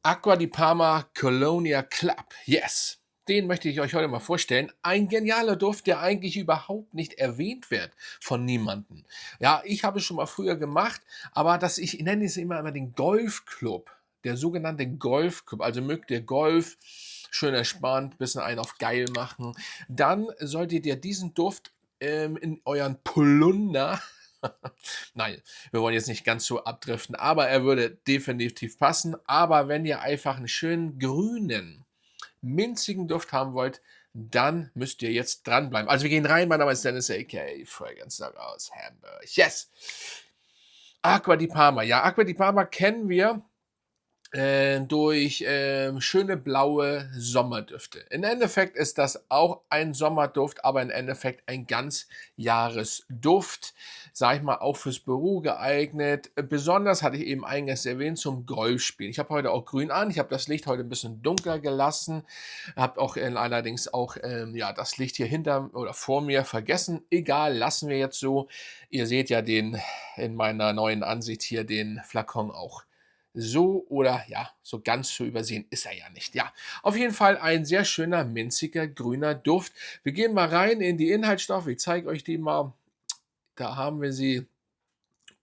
Aqua di Parma Colonia Club. Yes. Den möchte ich euch heute mal vorstellen. Ein genialer Duft, der eigentlich überhaupt nicht erwähnt wird von niemandem. Ja, ich habe es schon mal früher gemacht, aber ich nenne es immer den Golfclub. Der sogenannte Golfclub. Also mögt ihr Golf, schön entspannt, bisschen einen auf geil machen. Dann solltet ihr diesen Duft in euren Polunder. Nein, wir wollen jetzt nicht ganz so abdriften, aber er würde definitiv passen. Aber wenn ihr einfach einen schönen grünen, minzigen Duft haben wollt, dann müsst ihr jetzt dranbleiben. Also wir gehen rein. Mein Name ist Dennis, a.k.a. Fragrance Dog aus Hamburg. Yes! Aqua di Parma. Ja, Aqua di Parma kennen wir durch schöne blaue Sommerdüfte. Im Endeffekt ist das auch ein Sommerduft, aber im Endeffekt ein Ganzjahresduft. Sag ich mal, auch fürs Büro geeignet. Besonders hatte ich eben eingangs erwähnt zum Golfspielen. Ich habe heute auch grün an. Ich habe das Licht heute ein bisschen dunkler gelassen. Habe auch allerdings auch ja, das Licht hier hinter oder vor mir vergessen. Egal, lassen wir jetzt so. Ihr seht ja in meiner neuen Ansicht hier den Flakon auch so oder ja, so ganz zu übersehen ist er ja nicht. Ja, auf jeden Fall ein sehr schöner, minziger, grüner Duft. Wir gehen mal rein in die Inhaltsstoffe. Ich zeige euch die mal. Da haben wir sie.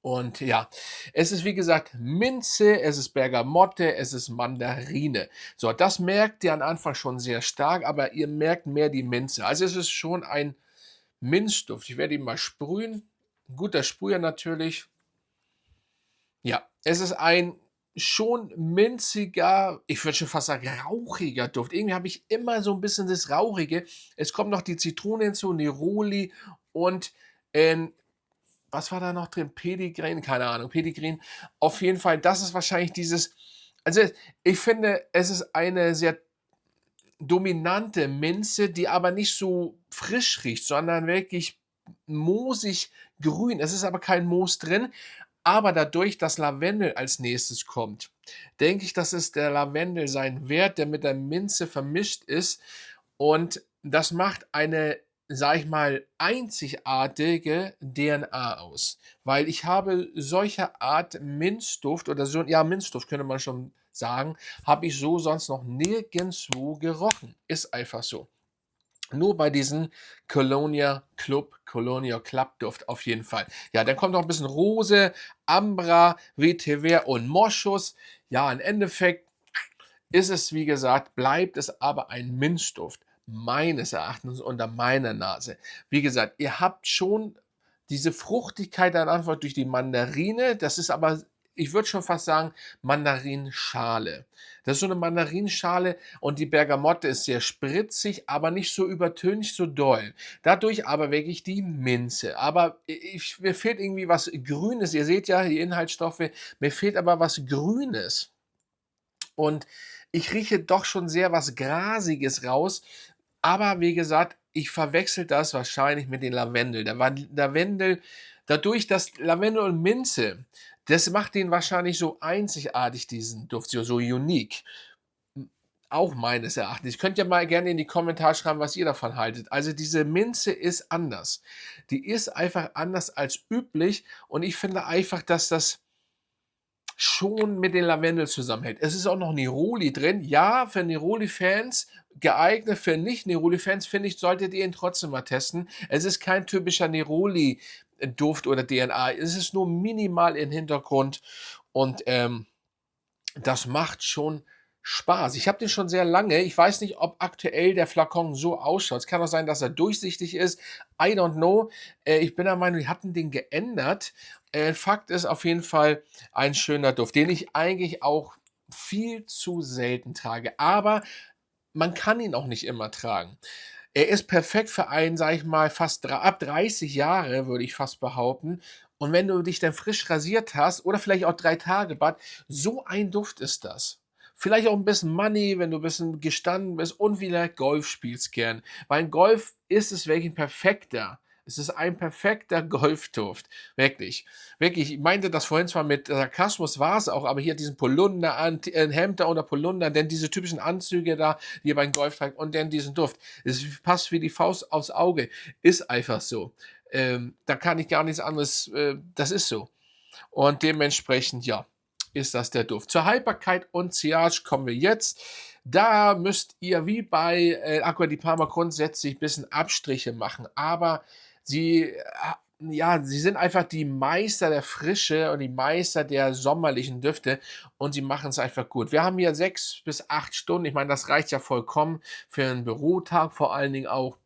Und ja, es ist wie gesagt Minze, es ist Bergamotte, es ist Mandarine. So, das merkt ihr am Anfang schon sehr stark, aber ihr merkt mehr die Minze. Also es ist schon ein Minzduft. Ich werde ihn mal sprühen. Ein guter Sprüher natürlich. Ja, es ist ein schon minziger, ich würde schon fast sagen rauchiger Duft. Irgendwie habe ich immer so ein bisschen das Rauchige. Es kommt noch die Zitrone hinzu, Neroli und, was war da noch drin? Petitgrain? Keine Ahnung, Petitgrain. Auf jeden Fall, das ist wahrscheinlich dieses, also, ich finde, es ist eine sehr dominante Minze, die aber nicht so frisch riecht, sondern wirklich moosig grün. Es ist aber kein Moos drin, aber dadurch, dass Lavendel als Nächstes kommt, denke ich, dass es der Lavendel sein wird, der mit der Minze vermischt ist und das macht eine, sage ich mal, einzigartige DNA aus. Weil ich habe solche Art Minzduft oder so, ja, Minzduft könnte man schon sagen, habe ich so sonst noch nirgendswo gerochen. Ist einfach so. Nur bei diesem Colonia Club Duft auf jeden Fall. Ja, dann kommt noch ein bisschen Rose, Ambra, Vetiver und Moschus. Ja, im Endeffekt ist es, wie gesagt, bleibt es aber ein Minzduft, meines Erachtens unter meiner Nase. Wie gesagt, ihr habt schon diese Fruchtigkeit an Antwort durch die Mandarine, das ist aber, ich würde schon fast sagen, Mandarinschale. Das ist so eine Mandarinschale und die Bergamotte ist sehr spritzig, aber nicht so übertönt, so doll. Dadurch aber wirklich die Minze. Aber mir fehlt irgendwie was Grünes. Ihr seht ja die Inhaltsstoffe, mir fehlt aber was Grünes. Und ich rieche doch schon sehr was Grasiges raus, aber wie gesagt, ich verwechsel das wahrscheinlich mit dem Lavendel. Lavendel, dadurch, dass Lavendel und Minze, das macht den wahrscheinlich so einzigartig, diesen Duft, so unique. Auch meines Erachtens. Ihr könnt ja mal gerne in die Kommentare schreiben, was ihr davon haltet. Also diese Minze ist anders. Die ist einfach anders als üblich und ich finde einfach, dass das schon mit den Lavendel zusammenhält. Es ist auch noch Neroli drin. Ja, für Neroli-Fans geeignet, für Nicht-Neroli-Fans, finde ich, solltet ihr ihn trotzdem mal testen. Es ist kein typischer Neroli-Duft oder DNA. Es ist nur minimal im Hintergrund und, das macht schon Spaß. Ich habe den schon sehr lange. Ich weiß nicht, ob aktuell der Flakon so ausschaut. Es kann auch sein, dass er durchsichtig ist. I don't know. Ich bin der Meinung, die hatten den geändert. Fakt ist auf jeden Fall ein schöner Duft, den ich eigentlich auch viel zu selten trage. Aber man kann ihn auch nicht immer tragen. Er ist perfekt für einen, sage ich mal, fast ab 30 Jahre, würde ich fast behaupten. Und wenn du dich dann frisch rasiert hast oder vielleicht auch 3 Tage Bad, so ein Duft ist das. Vielleicht auch ein bisschen Money, wenn du ein bisschen gestanden bist und vielleicht Golf spielst gern. Weil in Golf ist es wirklich 'n perfekter, es ist ein perfekter Golfduft, wirklich. Wirklich, ich meinte das vorhin zwar mit Sarkasmus, war es auch, aber hier diesen Polunder an, 'n Hemd da unter Polunder, dann diese typischen Anzüge da, die ihr beim Golf tragt und dann diesen Duft. Es passt wie die Faust aufs Auge. Ist einfach so. Da kann ich gar nichts anderes, das ist so. Und dementsprechend, ja, ist das der Duft. Zur Haltbarkeit und Sillage kommen wir jetzt. Da müsst ihr wie bei Acqua di Parma grundsätzlich ein bisschen Abstriche machen, aber ja, sie sind einfach die Meister der Frische und die Meister der sommerlichen Düfte und sie machen es einfach gut. Wir haben hier 6 bis 8 Stunden. Ich meine, das reicht ja vollkommen für einen Bürotag vor allen Dingen auch.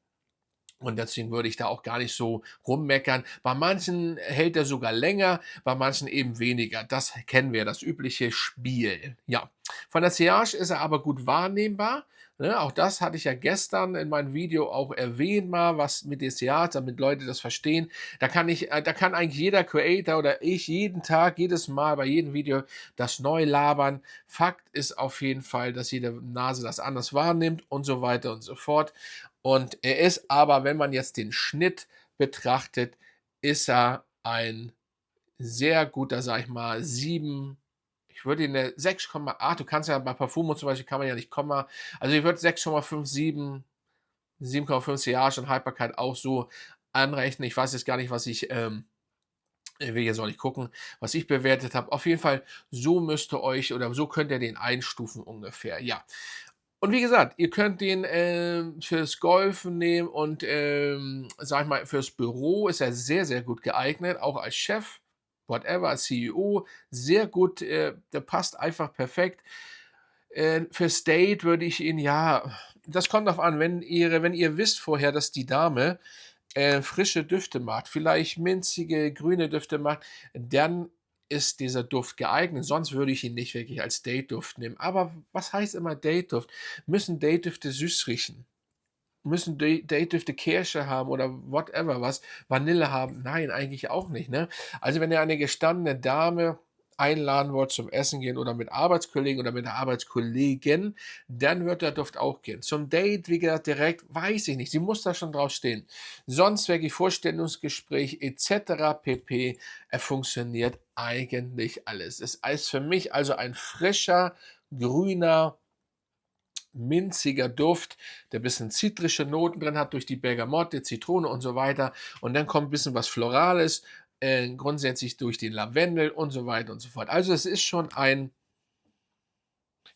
Und deswegen würde ich da auch gar nicht so rummeckern. Bei manchen hält er sogar länger, bei manchen eben weniger. Das kennen wir, das übliche Spiel. Ja, von der Sillage ist er aber gut wahrnehmbar. Ne? Auch das hatte ich ja gestern in meinem Video auch erwähnt mal, was mit der Sillage, damit Leute das verstehen. Da kann eigentlich jeder Creator oder ich jeden Tag, jedes Mal bei jedem Video das neu labern. Fakt ist auf jeden Fall, dass jede Nase das anders wahrnimmt und so weiter und so fort. Und er ist aber, wenn man jetzt den Schnitt betrachtet, ist er ein sehr guter, sage ich mal, 7. Ich würde ihn 'ne 6,8. Du kannst ja bei Parfumo zum Beispiel kann man ja nicht Komma, also ich würde 6,5, 7, 7,5 Sillage und Haltbarkeit auch so anrechnen. Ich weiß jetzt gar nicht, was ich, will jetzt auch nicht gucken, was ich bewertet habe. Auf jeden Fall, so müsst ihr euch oder so könnt ihr den einstufen ungefähr, ja. Und wie gesagt, ihr könnt den, fürs Golfen nehmen und, sage ich mal, fürs Büro ist er sehr, sehr gut geeignet, auch als Chef, whatever, als CEO, sehr gut, der passt einfach perfekt. Fürs Date würde ich ihn ja, das kommt drauf an, wenn ihr wisst vorher, dass die Dame, frische Düfte macht, vielleicht minzige, grüne Düfte macht, dann ist dieser Duft geeignet. Sonst würde ich ihn nicht wirklich als Date-Duft nehmen. Aber was heißt immer Date-Duft? Müssen Date-Düfte süß riechen? Müssen Date-Düfte Kirsche haben oder whatever was, Vanille haben? Nein, eigentlich auch nicht, ne? Also, wenn ihr eine gestandene Dame einladen wollt zum Essen gehen oder mit Arbeitskollegen oder mit 'ner Arbeitskollegin, dann wird der Duft auch gehen. Zum Date, wie gesagt, direkt, weiß ich nicht. Sie muss da schon drauf stehen. Sonst wirklich Vorstellungsgespräch et cetera pp. Funktioniert eigentlich alles. Es ist für mich also ein frischer, grüner, minziger Duft, der ein bisschen zitrische Noten drin hat durch die Bergamotte, Zitrone und so weiter. Und dann kommt ein bisschen was Florales, grundsätzlich durch den Lavendel und so weiter und so fort. Also, es ist schon ein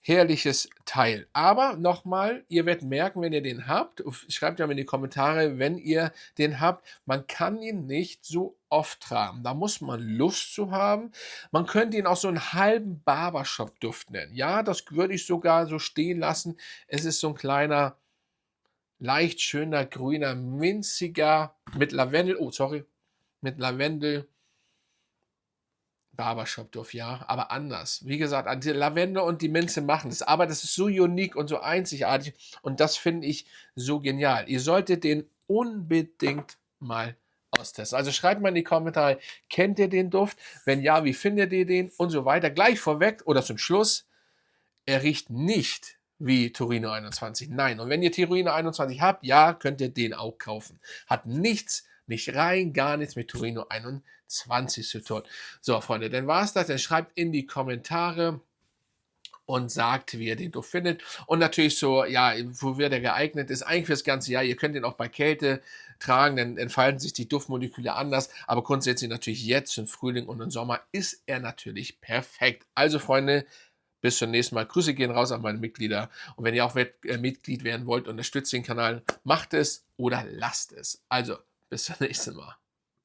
herrliches Teil. Aber nochmal, ihr werdet merken, wenn ihr den habt, schreibt ja mal in die Kommentare, wenn ihr den habt, man kann ihn nicht so oft tragen. Da muss man Lust zu haben. Man könnte ihn auch so einen halben Barbershop-Duft nennen. Ja, das würde ich sogar so stehen lassen. Es ist so ein kleiner, leicht schöner, grüner, minziger, mit Lavendel, oh sorry, mit Lavendel, Barbershop-Duft, ja, aber anders. Wie gesagt, die Lavendel und die Minze machen das, aber das ist so unique und so einzigartig und das finde ich so genial. Ihr solltet den unbedingt mal austesten. Also schreibt mal in die Kommentare, kennt ihr den Duft? Wenn ja, wie findet ihr den? Und so weiter. Gleich vorweg oder zum Schluss, er riecht nicht wie Torino 21. Nein, und wenn ihr Torino 21 habt, ja, könnt ihr den auch kaufen. Hat nichts, nicht rein, gar nichts mit Torino 21 zu tun. So, Freunde, dann war es das. Dann schreibt in die Kommentare und sagt, wie ihr den Duft findet. Und natürlich so, ja, wofür der geeignet ist, eigentlich fürs ganze Jahr. Ihr könnt ihn auch bei Kälte tragen, dann entfalten sich die Duftmoleküle anders. Aber grundsätzlich natürlich jetzt im Frühling und im Sommer ist er natürlich perfekt. Also, Freunde, bis zum nächsten Mal. Grüße gehen raus an meine Mitglieder. Und wenn ihr auch Mitglied werden wollt, unterstützt den Kanal, macht es oder lasst es. Also, bis zum nächsten Mal.